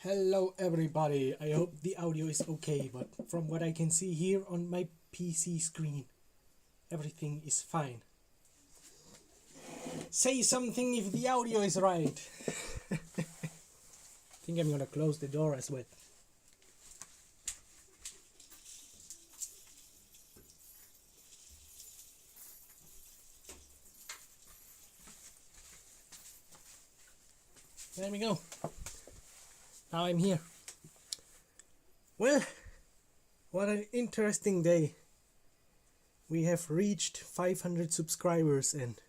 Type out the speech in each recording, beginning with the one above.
Hello everybody, I hope the audio is okay, but from what I can see here on my PC screen, everything is fine. Say something if the audio is right. I think I'm gonna close the door as well. There we go. Now I'm here. Well, what an interesting day. We have reached 500 subscribers and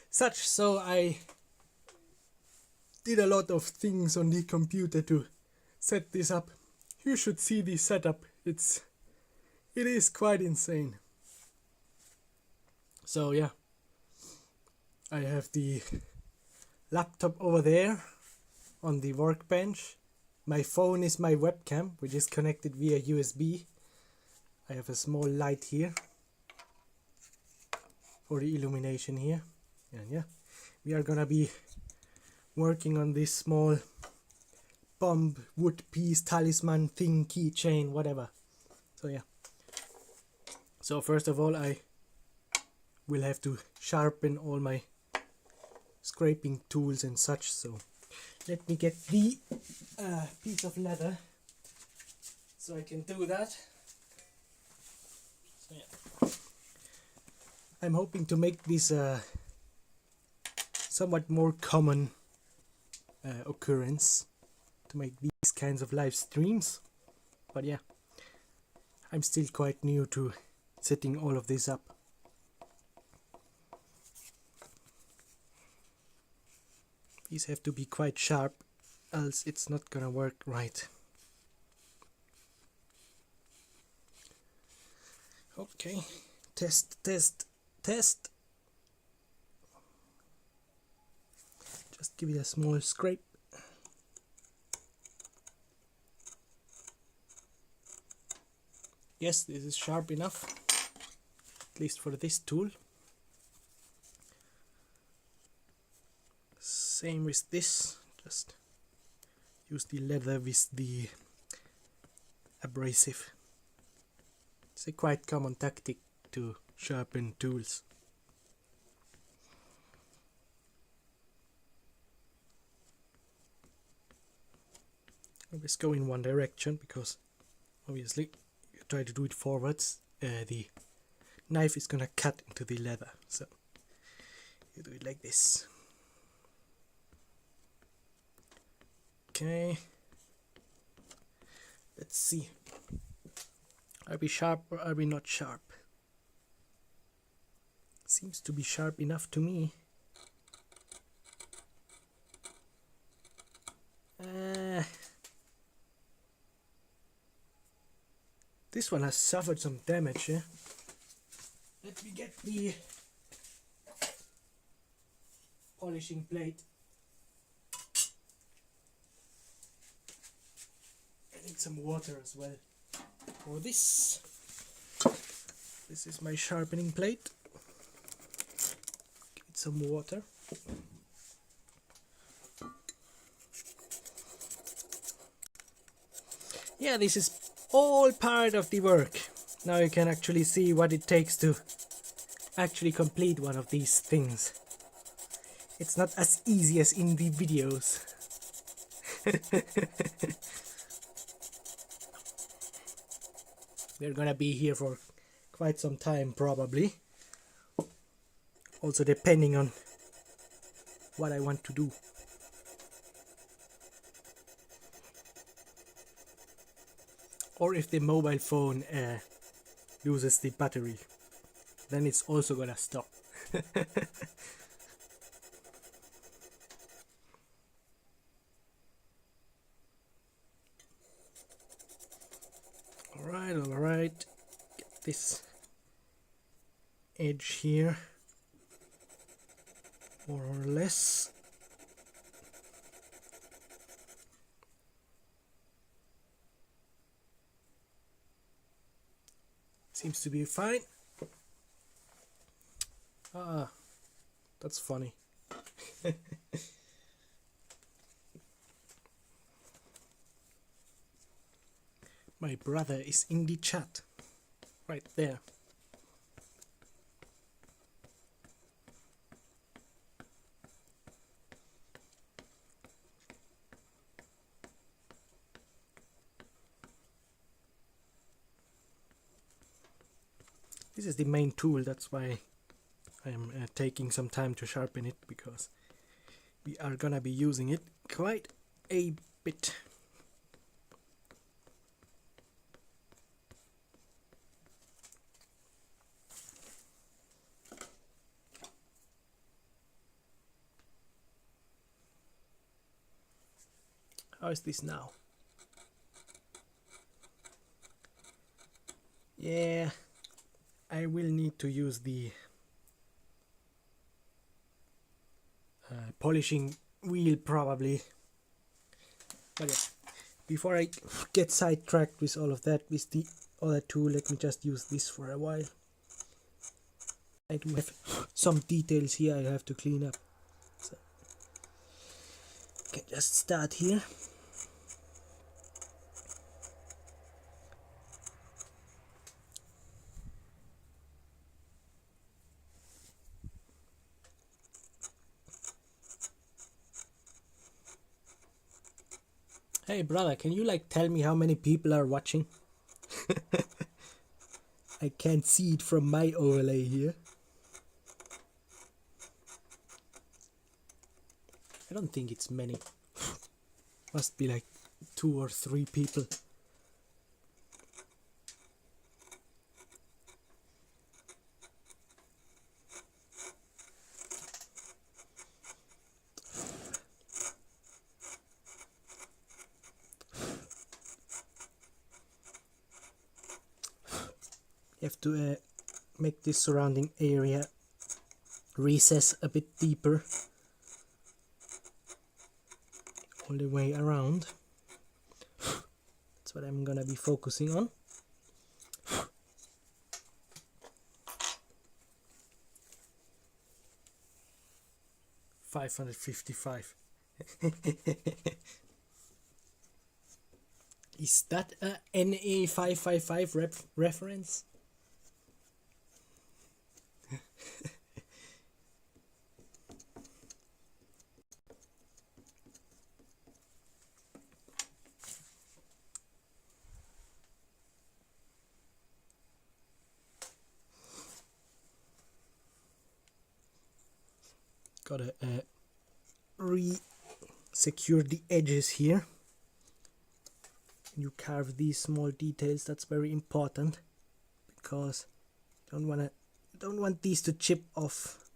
such, so I did a lot of things on the computer to set this up. You should see the setup. It is quite insane. So yeah, I have the laptop over there on the workbench. My phone is my webcam, which is connected via USB. I have a small light here for the illumination here. And yeah, we are gonna be working on this small bomb wood piece talisman thing, keychain, whatever. So yeah. So first of all, I will have to sharpen all my scraping tools and such. So let me get the piece of leather so I can do that. So yeah, I'm hoping to make this somewhat more common occurrence to make these kinds of live streams. But yeah, I'm still quite new to setting all of this up. These have to be quite sharp, else it's not gonna work right. Okay, test. Just give it a small scrape. Yes, this is sharp enough, at least for this tool. Same with this, just use the leather with the abrasive. It's a quite common tactic to sharpen tools. Always go in one direction, because obviously you try to do it forwards, the knife is gonna cut into the leather, so you do it like this. Okay, let's see, are we sharp or are we not sharp? Seems to be sharp enough to me. This one has suffered some damage, yeah? Let me get the polishing plate. I need some water as well for this. This is my sharpening plate. Give it some water. Yeah, this is all part of the work. Now you can actually see what it takes to actually complete one of these things. It's not as easy as in the videos. We're gonna be here for quite some time probably. Also depending on what I want to do. Or if the mobile phone loses the battery, then it's also gonna stop. Alright, get this edge here, more or less. Seems to be fine. Ah, that's funny. My brother is in the chat. Right there. This is the main tool, that's why I'm taking some time to sharpen it, because we are gonna be using it quite a bit. How is this now? Yeah, I will need to use the polishing wheel probably. But yeah, before I get sidetracked with all of that, with the other tool, let me just use this for a while. I do have some details here I have to clean up. So, I can just start here. Hey brother, can you like tell me how many people are watching? I can't see it from my overlay here. I don't think it's many. Must be like 2 or 3 people. You have to make this surrounding area recess a bit deeper all the way around. That's what I'm gonna be focusing on. $555. Is that a NA555 reference? Gotta re-secure the edges here. You carve these small details, that's very important, because you don't want these to chip off.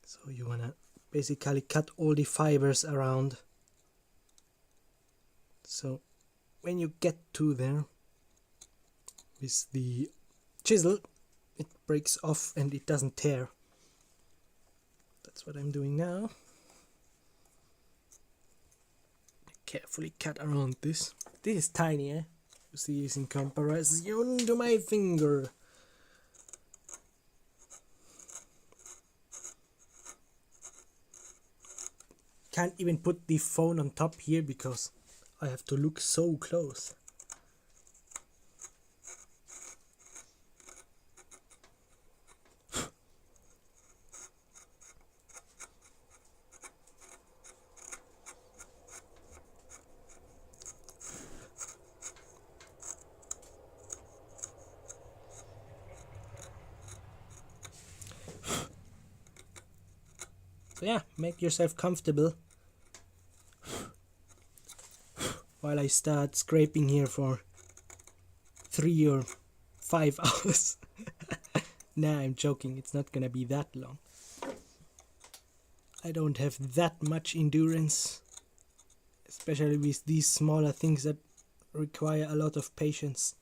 So you wanna basically cut all the fibers around, so when you get to there with the chisel, it breaks off and it doesn't tear. That's what I'm doing now. Carefully cut around this. This is tiny, eh? You see, it's in comparison to my finger. Can't even put the phone on top here because I have to look so close. So yeah, make yourself comfortable while I start scraping here for 3 or 5 hours. Nah, I'm joking, it's not gonna be that long. I don't have that much endurance, especially with these smaller things that require a lot of patience.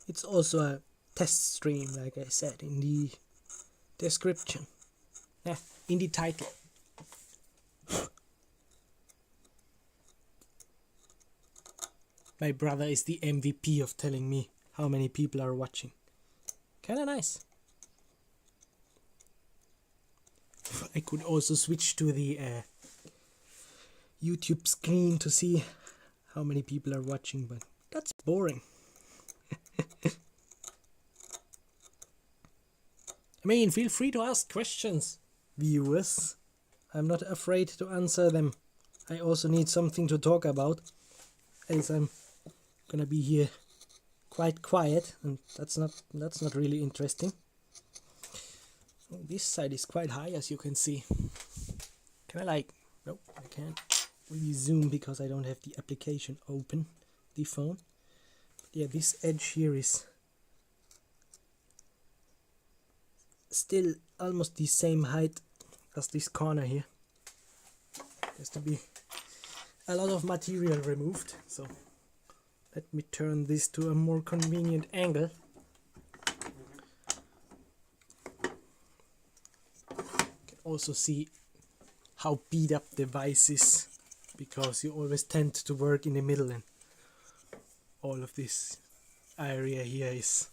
It's also a test stream, like I said in the description. Yeah, in the title. My brother is the MVP of telling me how many people are watching. Kinda nice. I could also switch to the YouTube screen to see how many people are watching, but that's boring. I mean, feel free to ask questions, viewers. I'm not afraid to answer them. I also need something to talk about, else I'm gonna be here quite quiet, and that's not really interesting. This side is quite high, as you can see. Can I nope, I can't really zoom because I don't have the application open, the phone. But yeah, this edge here is still almost the same height as this corner here. There's to be a lot of material removed, so let me turn this to a more convenient angle. You can also see how beat up the vise is, because you always tend to work in the middle, and all of this area here is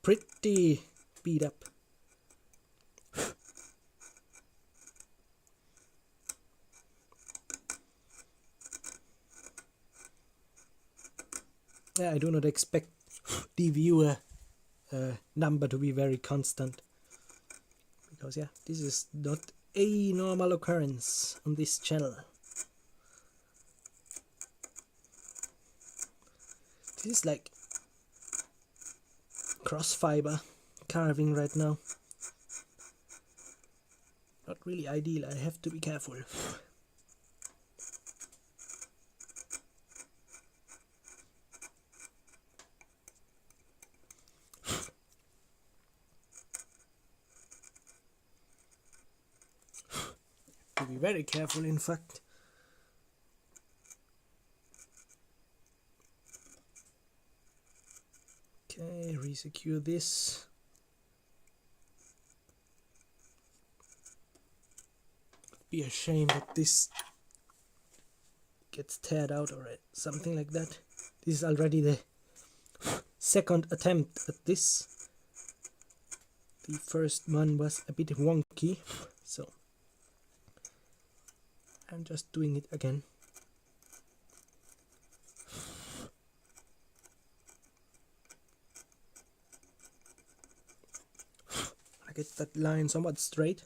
pretty beat up. Yeah, I do not expect the viewer number to be very constant, because yeah, this is not a normal occurrence on this channel. This is like cross fiber carving right now. Not really ideal, I have to be careful. To be very careful, in fact. Okay, resecure this. It'd be a shame that this gets teared out or something like that. This is already the second attempt at this. The first one was a bit wonky, so I'm just doing it again. I get that line somewhat straight.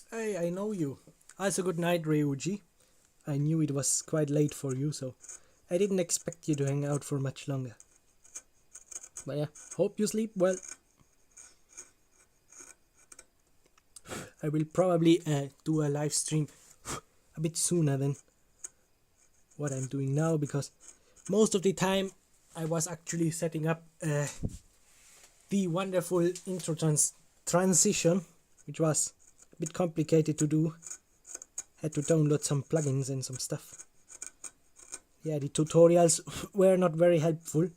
Hey, I know you. Also, good night, Ryuji. I knew it was quite late for you, so I didn't expect you to hang out for much longer. But yeah, hope you sleep well. I will probably do a live stream a bit sooner than what I'm doing now, because most of the time I was actually setting up the wonderful intro transition, which was a bit complicated to do. Had to download some plugins and some stuff. Yeah, the tutorials were not very helpful.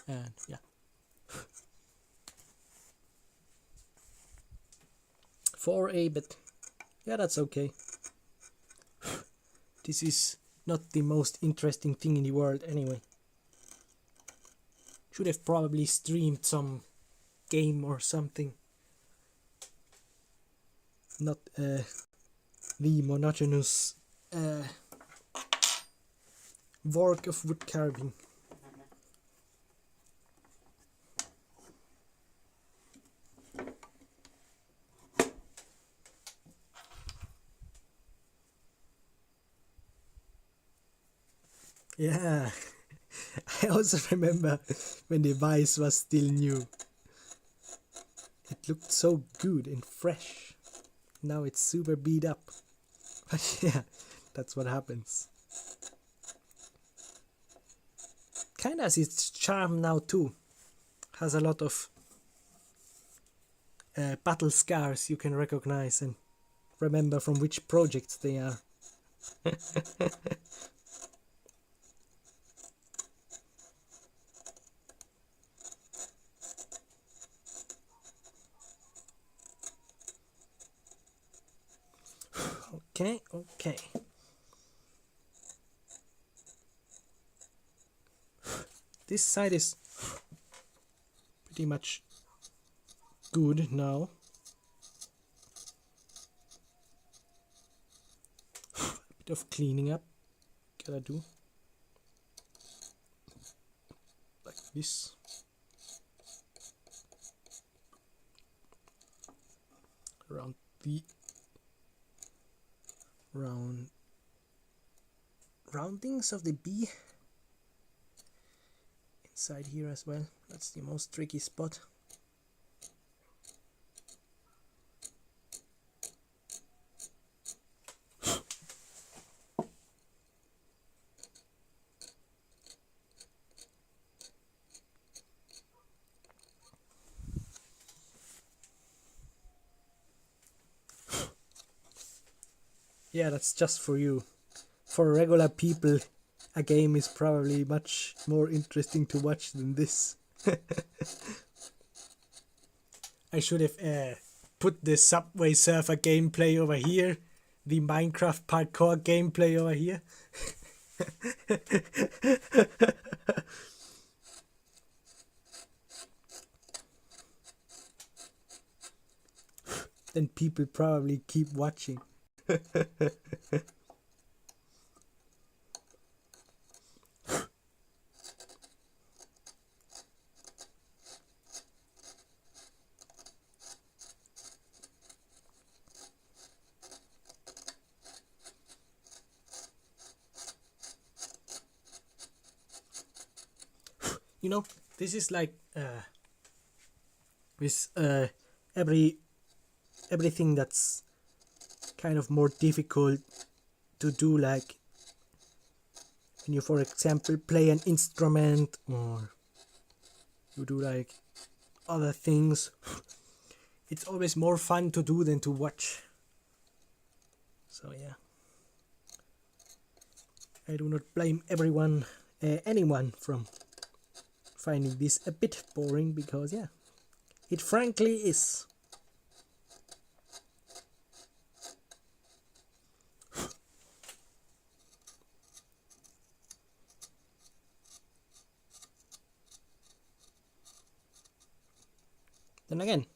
And yeah. For a bit. Yeah, that's okay. This is not the most interesting thing in the world anyway. Should have probably streamed some game or something. Not the monotonous work of wood carving. Yeah, I also remember when the vise was still new. It looked so good and fresh. Now it's super beat up. But yeah, that's what happens. Kinda has its charm now too. Has a lot of battle scars you can recognize and remember from which projects they are. Okay, okay. This side is pretty much good now. A bit of cleaning up gotta do. Like this. Around the roundings of the B. Inside here as well. That's the most tricky spot. Yeah, that's just for you. For regular people, a game is probably much more interesting to watch than this. I should have put the Subway Surfer gameplay over here, the Minecraft parkour gameplay over here. Then people probably keep watching. You know, this is like with everything that's kind of more difficult to do, like when you, for example, play an instrument or you do like other things. It's always more fun to do than to watch. So yeah, I do not blame anyone from finding this a bit boring, because yeah, it frankly is. Then again,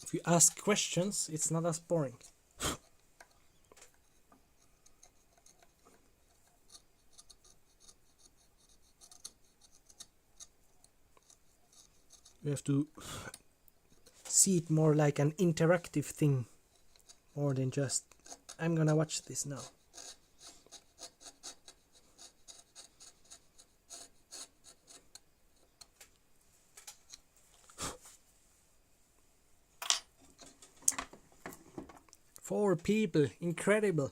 if you ask questions, it's not as boring. You have to see it more like an interactive thing, more than just, I'm gonna watch this now. Four people, incredible.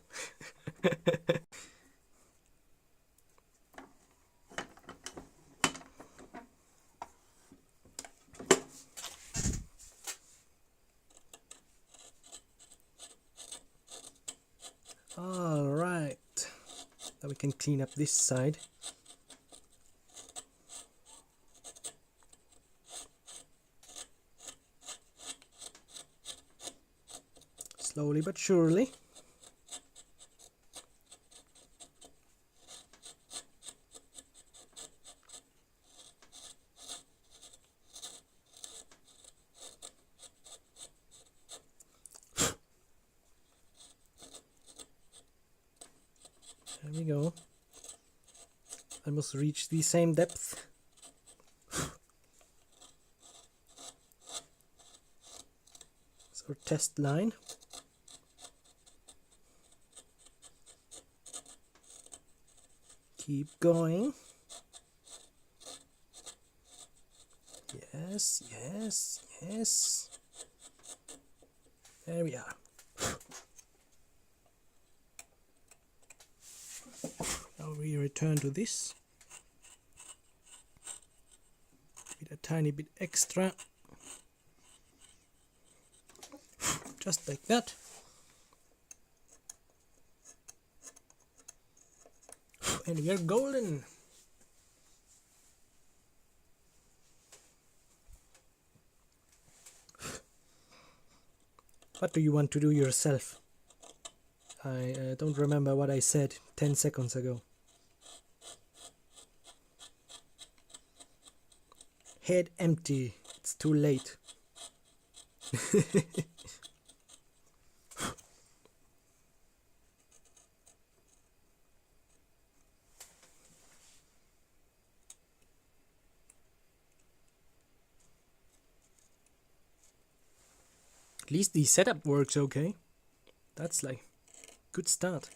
Alright, now we can clean up this side. Slowly but surely. There we go. I must reach the same depth. It's our test line. Keep going. Yes, yes, yes. There we are. Now we return to this with a tiny bit extra, just like that. And we are golden. What do you want to do yourself? I don't remember what I said 10 seconds ago. Head empty. It's too late. At least the setup works okay. That's like good start.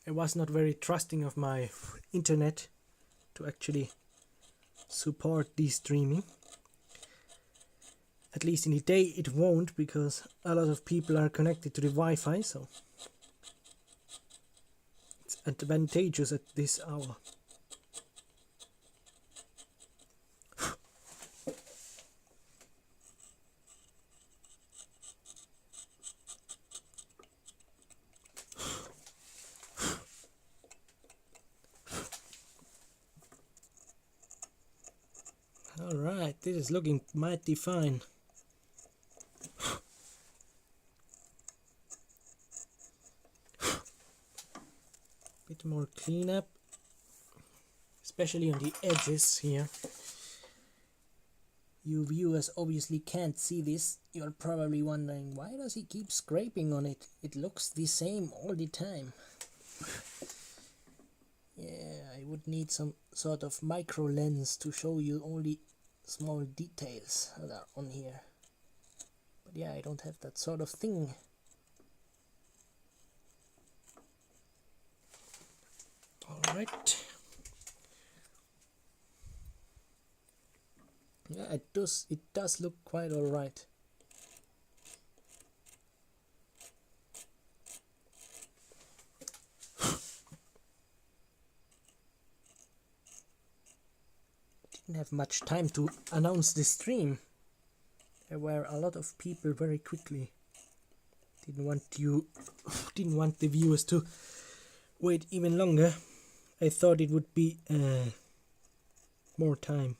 I was not very trusting of my internet to actually support the streaming. At least in the day it won't, because a lot of people are connected to the Wi-Fi, so it's advantageous at this hour. Alright, this is looking mighty fine. Bit more cleanup, especially on the edges here. You viewers obviously can't see this. You're probably wondering, why does he keep scraping on it? It looks the same all the time. Yeah, I would need some sort of micro lens to show you all the small details that are on here. But yeah, I don't have that sort of thing. Alright. Yeah, it does look quite alright. Didn't have much time to announce the stream. There were a lot of people very quickly. Didn't want the viewers to wait even longer. I thought it would be more time.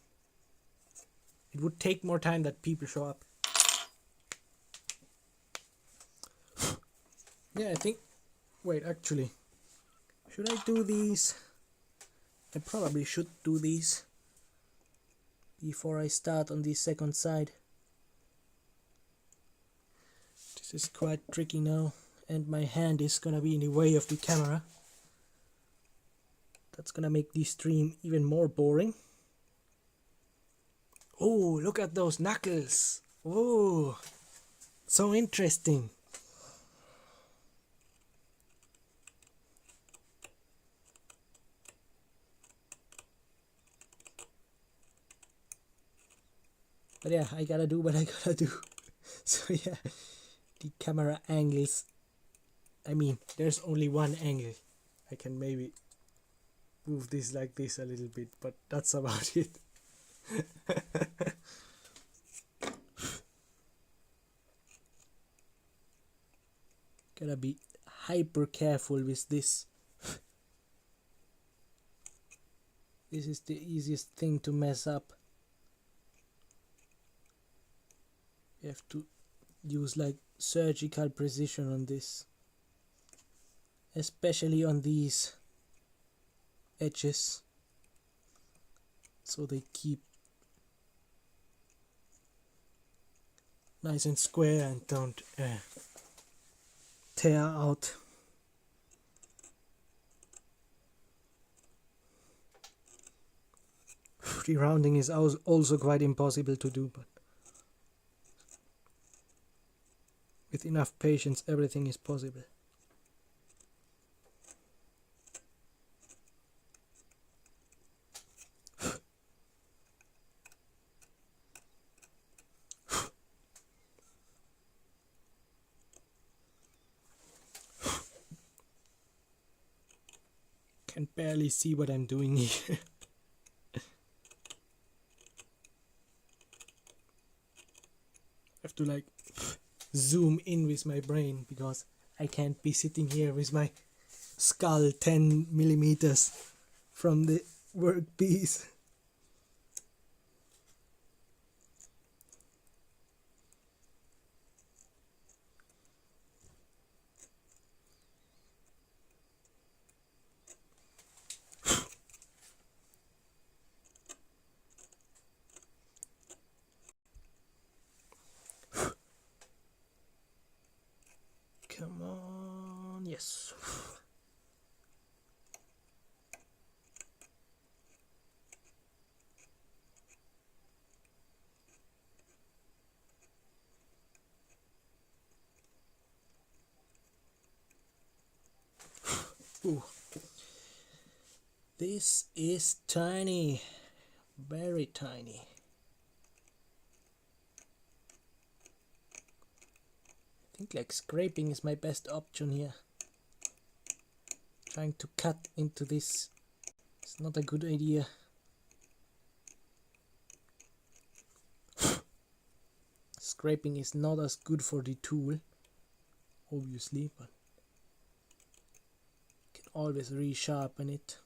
It would take more time that people show up. Yeah, I think... Wait, actually. Should I do these? I probably should do these before I start on the second side. This is quite tricky now, and my hand is gonna be in the way of the camera. That's gonna make the stream even more boring. Oh, look at those knuckles! Oh, so interesting. But yeah, I gotta do what I gotta do. So yeah, the camera angles. I mean, there's only one angle. I can maybe move this like this a little bit, but that's about it. Gotta be hyper careful with this. This is the easiest thing to mess up. You have to use like surgical precision on this, especially on these edges, so they keep nice and square and don't tear out. The rounding is also quite impossible to do, but with enough patience everything is possible. Can barely see what I'm doing here. Have to like zoom in with my brain, because I can't be sitting here with my skull 10 millimeters from the workpiece. Ooh. This is tiny, very tiny. I think like scraping is my best option here. Trying to cut into this is not a good idea. Scraping is not as good for the tool, obviously, but you can always resharpen it.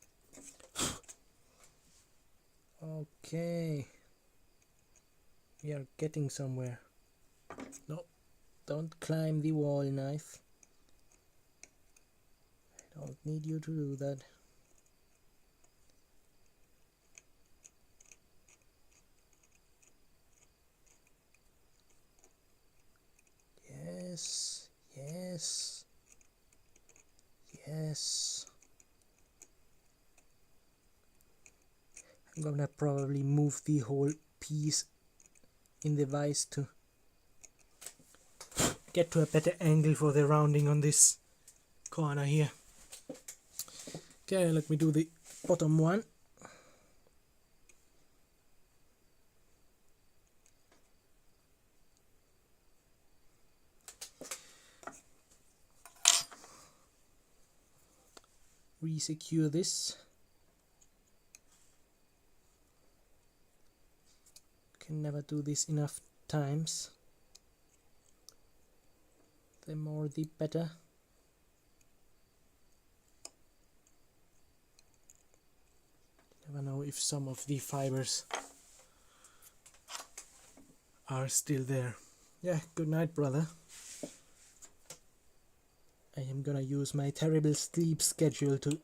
Okay, we are getting somewhere. No, don't climb the wall, knife. I don't need you to do that. Yes, yes, yes. I'm gonna probably move the whole piece in the vise to get to a better angle for the rounding on this corner here. Okay, let me do the bottom one. Resecure this. Can never do this enough times. The more the better. Never know if some of the fibers are still there. Yeah, good night, brother. I am gonna use my terrible sleep schedule to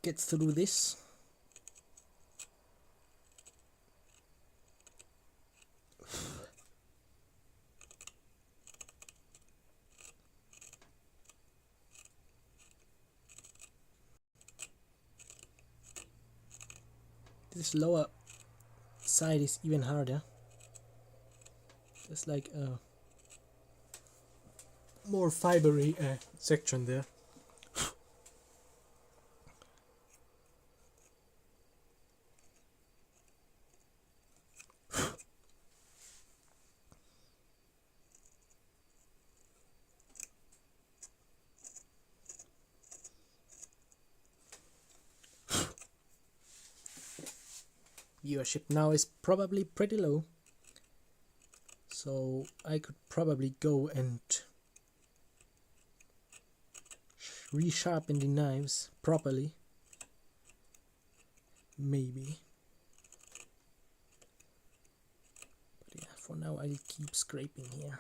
get through this. This lower side is even harder. There's like a more fibery section there. Viewership now is probably pretty low, so I could probably go and resharpen the knives properly, maybe, but yeah, for now I'll keep scraping here.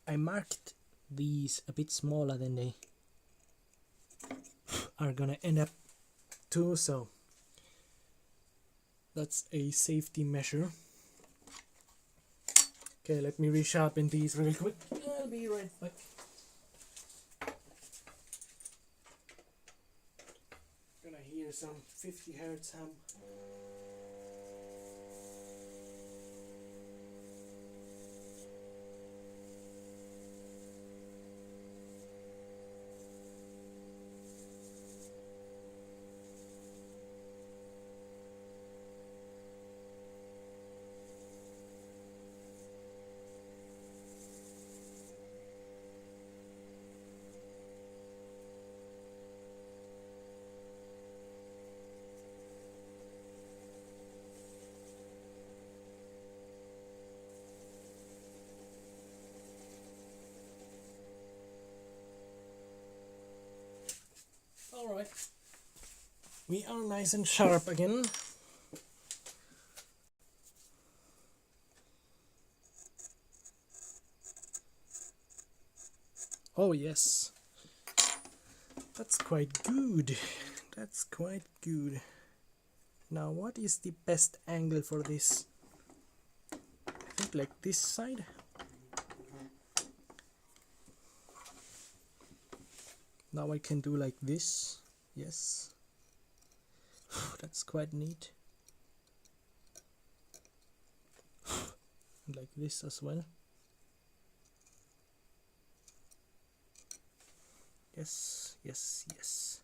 I marked these a bit smaller than they are gonna end up to, so that's a safety measure. Okay, let me resharpen these real quick. I'll be right back. Gonna hear some 50 Hz hum. Alright, we are nice and sharp again. Oh yes, that's quite good. That's quite good. Now what is the best angle for this? I think like this side. Now I can do like this. Yes. That's quite neat. And like this as well. Yes, yes, yes.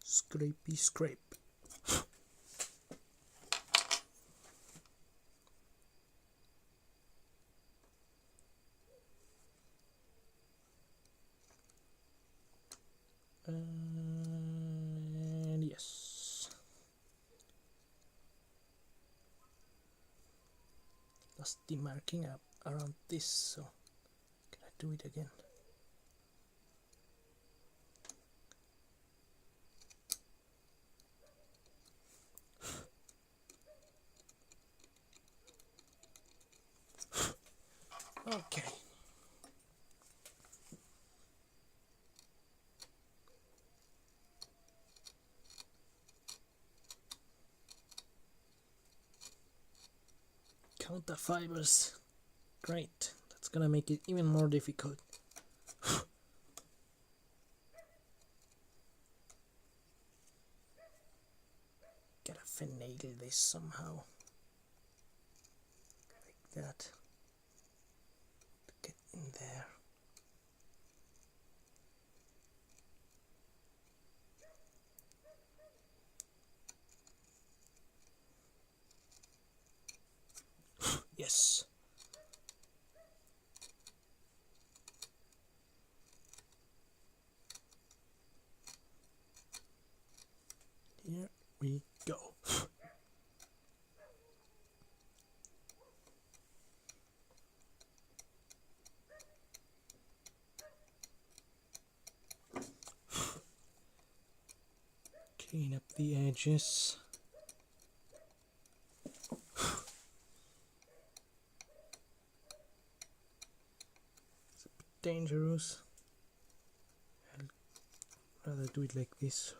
Scrapey scrape. And yes. Just the marking up around this, so can I do it again? Okay. Count the fibers. Great. That's gonna make it even more difficult. Gotta finagle this somehow. Like that. To get in there. Yes. Here we go. Clean up the edges. It's a bit dangerous. I'd rather do it like this.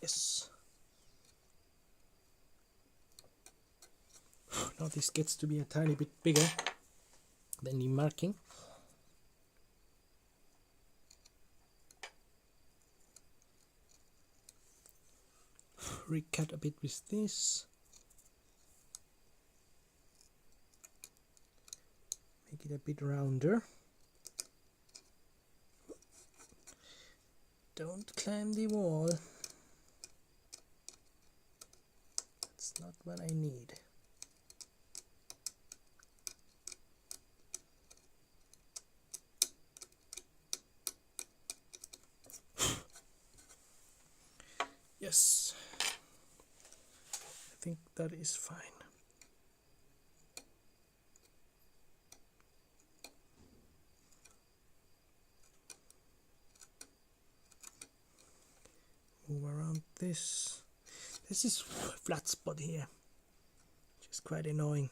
Yes. Now this gets to be a tiny bit bigger than the marking. Recut a bit with this. Make it a bit rounder. Don't climb the wall. That's not what I need. Yes, I think that is fine. Move around this. This is a flat spot here, which is quite annoying.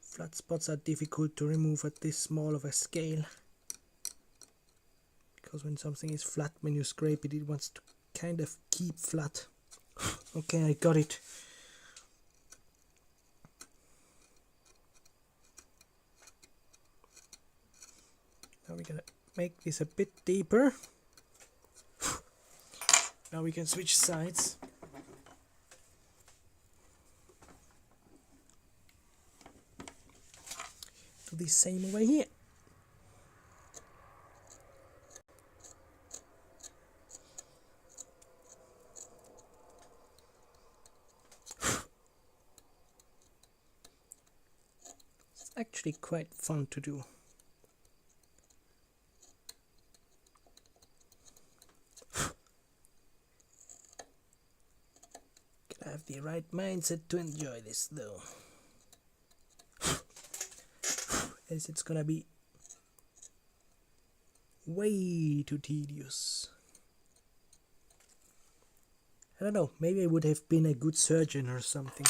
Flat spots are difficult to remove at this small of a scale, because when something is flat, when you scrape it, it wants to kind of keep flat. Okay, I got it. Now we're gonna make this a bit deeper. Now we can switch sides. Do the same over here. It's actually quite fun to do. have the right mindset to enjoy this though. Else it's gonna be way too tedious. I don't know, maybe I would have been a good surgeon or something.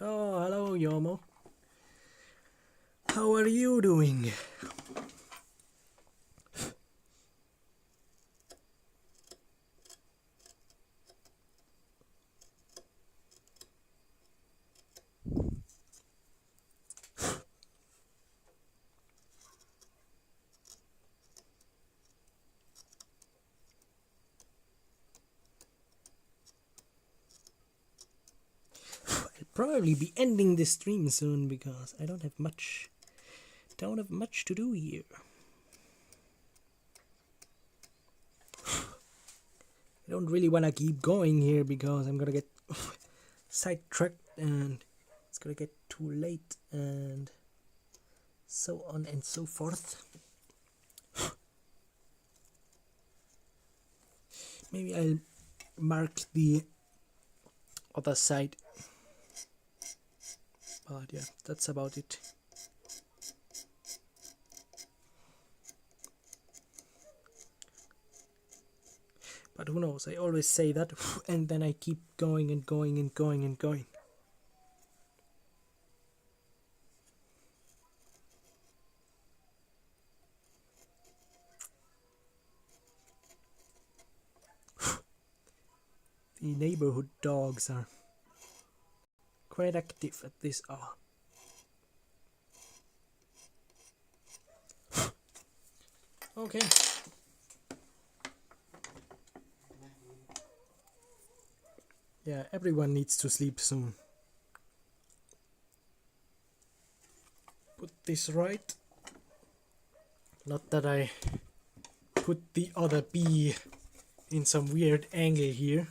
Oh, hello Yomo. How are you doing? Probably be ending the stream soon because I don't have much to do here. I don't really want to keep going here because I'm gonna get sidetracked and it's gonna get too late and so on and so forth. Maybe I'll mark the other side. But yeah, that's about it. But who knows, I always say that and then I keep going and going and going and going. The neighborhood dogs are quite active at this hour. Okay. Yeah, everyone needs to sleep soon. Put this right. Not that I put the other bee in some weird angle here.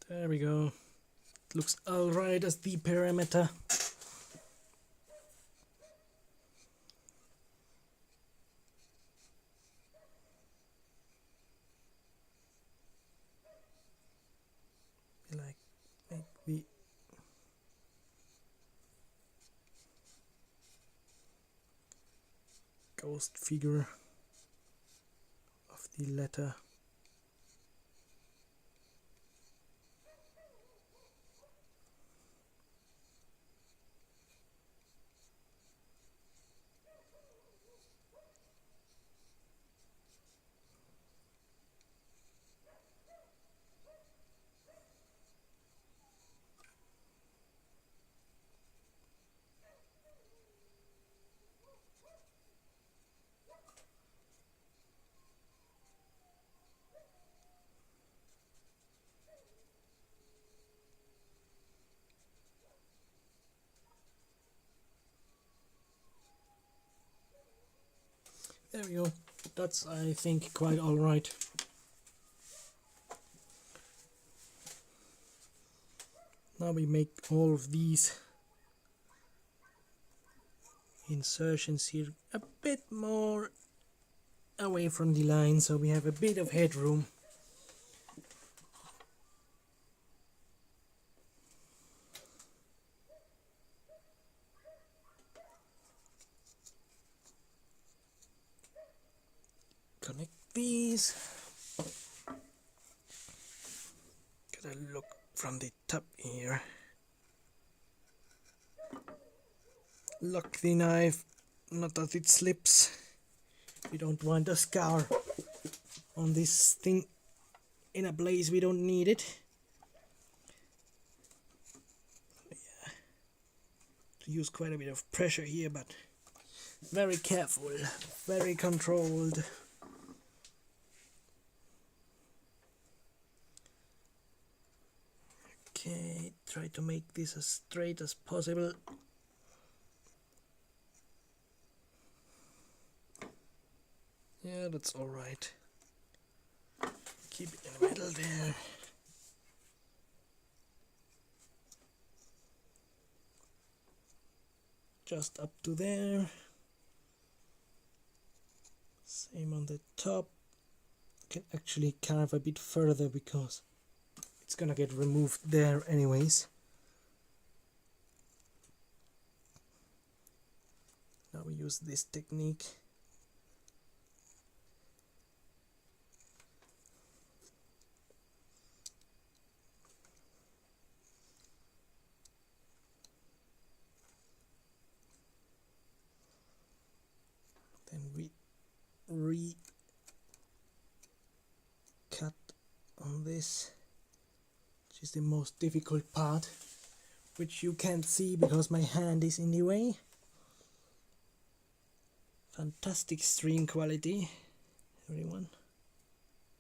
There we go. It looks alright as the parameter. Like make the ghost figure of the letter. There we go. That's, I think, quite alright. Now we make all of these insertions here a bit more away from the line so we have a bit of headroom. Connect these. Gotta look from the top here. Lock the knife, not that it slips. We don't want a scar on this thing in a place we don't need it. Yeah. To use quite a bit of pressure here, but very careful, very controlled. try to make this as straight as possible. Yeah, that's alright. Keep it in the middle there. Just up to there. Same on the top. Can actually carve a bit further because it's gonna get removed there anyways. Now we use this technique. Then we cut on this, which is the most difficult part, which you can't see because my hand is in the way. Fantastic stream quality, everyone.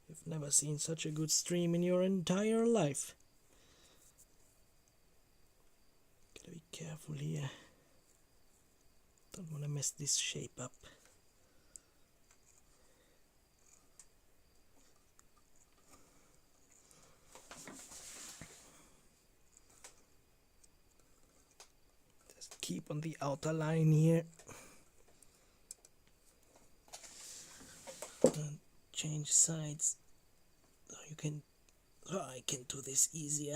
You've never seen such a good stream in your entire life. Gotta be careful here. Don't want to mess this shape up. Keep on the outer line here and change sides so you can I can do this easier.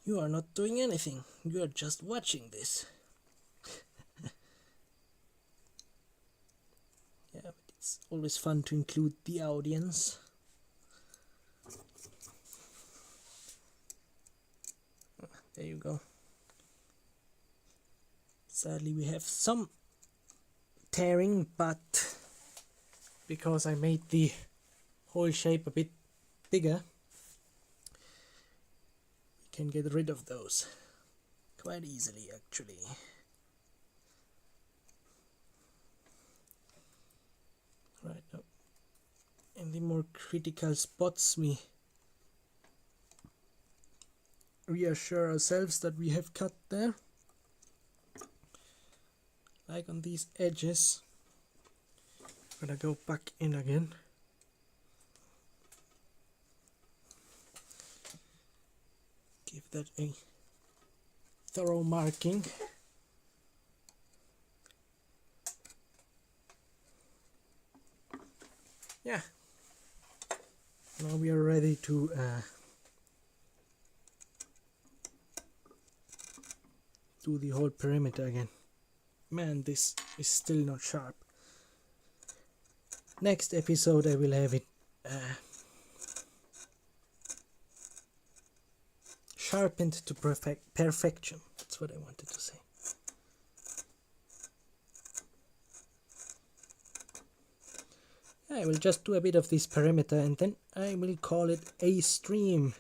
You are not doing anything, you are just watching this. Yeah, but it's always fun to include the audience. There you go. Sadly we have some tearing, but because I made the whole shape a bit bigger, we can get rid of those quite easily actually. Right now, in the more critical spots we reassure ourselves that we have cut there. Like on these edges, I'm gonna go back in again. Give that a thorough marking. Yeah. Now we are ready to do the whole perimeter again. Man, this is still not sharp. Next episode I will have it sharpened to perfection. That's what I wanted to say. I will just do a bit of this perimeter and then I will call it a stream.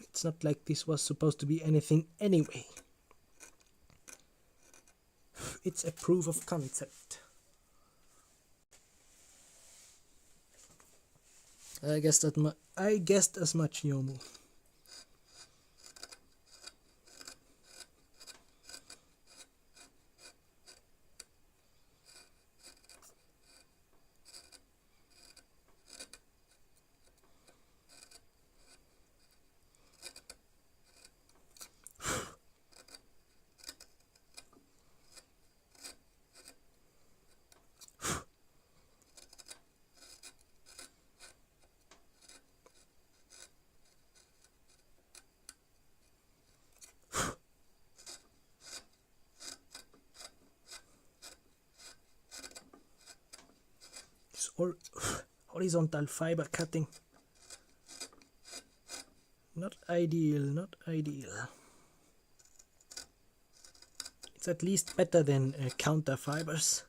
It's not like this was supposed to be anything anyway. It's a proof of concept. I guessed as much, Yomu. Or horizontal fiber cutting. Not ideal, not ideal. It's at least better than counter fibers.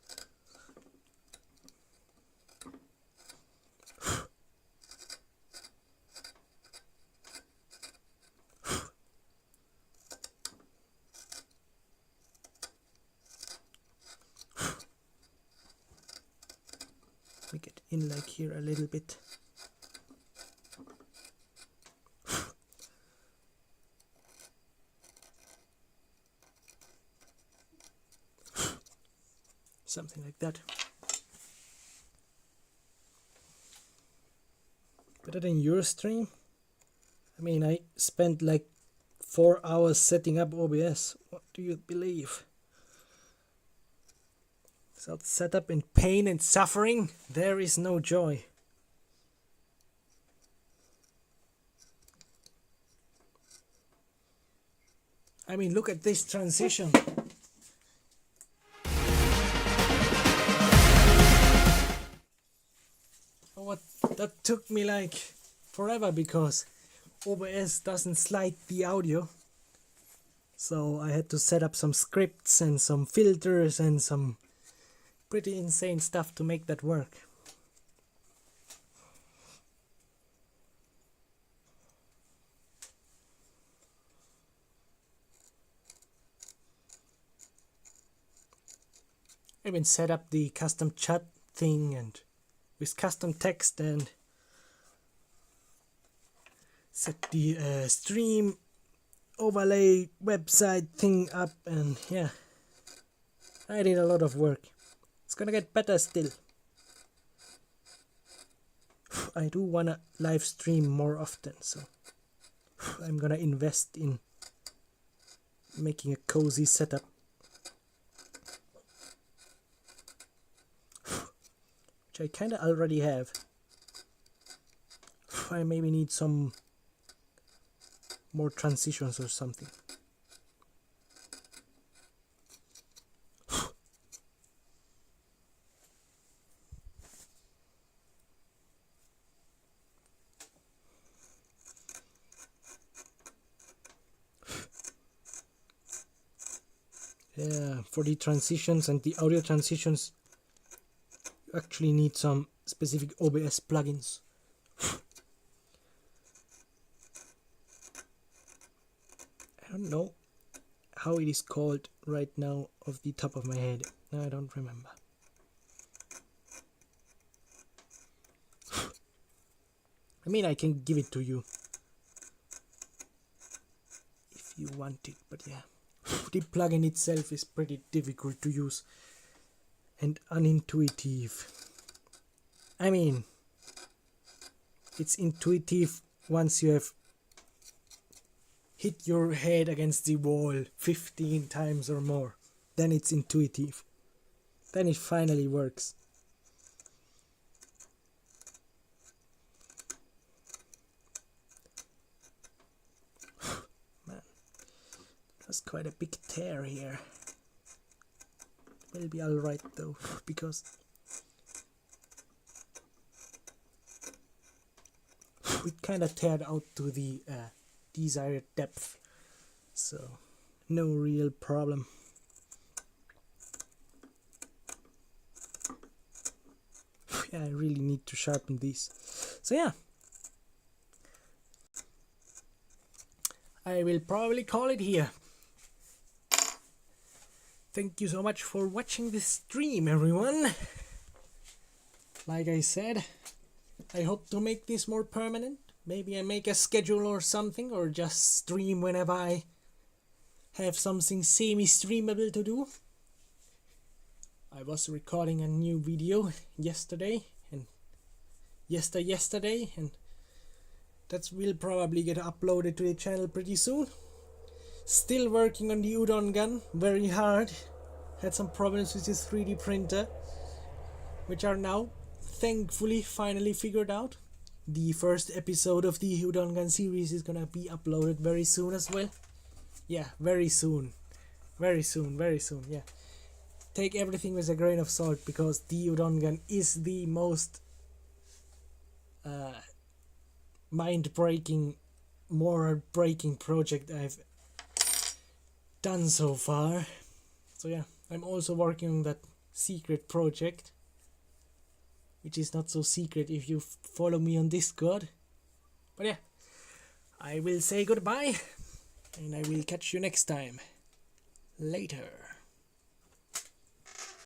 Make it in like here a little bit. something like that. Better than your stream? I mean, I spent like 4 hours setting up OBS. What do you believe? Without setup in pain and suffering, there is no joy. I mean, look at this transition. What that took me like forever because OBS doesn't slide the audio. So I had to set up some scripts and some filters and some pretty insane stuff to make that work. I even set up the custom chat thing and with custom text and set the stream overlay website thing up, and yeah, I did a lot of work. It's gonna get better still. I do wanna live stream more often, so I'm gonna invest in making a cozy setup. Which I kinda already have. I maybe need some more transitions or something. Yeah, for the transitions and the audio transitions, you actually need some specific OBS plugins. I don't know how it is called right now off the top of my head. No, I don't remember. I mean, I can give it to you if you want it, but yeah. The plugin itself is pretty difficult to use and unintuitive. I mean, it's intuitive once you have hit your head against the wall 15 times or more. Then it's intuitive. Then it finally works. Man, that's quite a big tear here. Will be alright though, because it kinda teared out to the desired depth, so no real problem. Yeah, I really need to sharpen these. So yeah, I will probably call it here. Thank you so much for watching this stream, everyone. Like I said, I hope to make this more permanent. Maybe I make a schedule or something, or just stream whenever I have something semi-streamable to do. I was recording a new video yesterday and yesterday, and that will probably get uploaded to the channel pretty soon. Still working on the udon gun very hard. Had some problems with this 3D printer, which are now thankfully finally figured out. The first episode of the udon gun series is gonna be uploaded very soon as well. Yeah, very soon, yeah. Take everything with a grain of salt, because the udon gun is the most mind-breaking, moral-breaking project I've done so far. So yeah, I'm also working on that secret project, which is not so secret if you follow me on Discord. But yeah, I will say goodbye, and I will catch you next time. Later.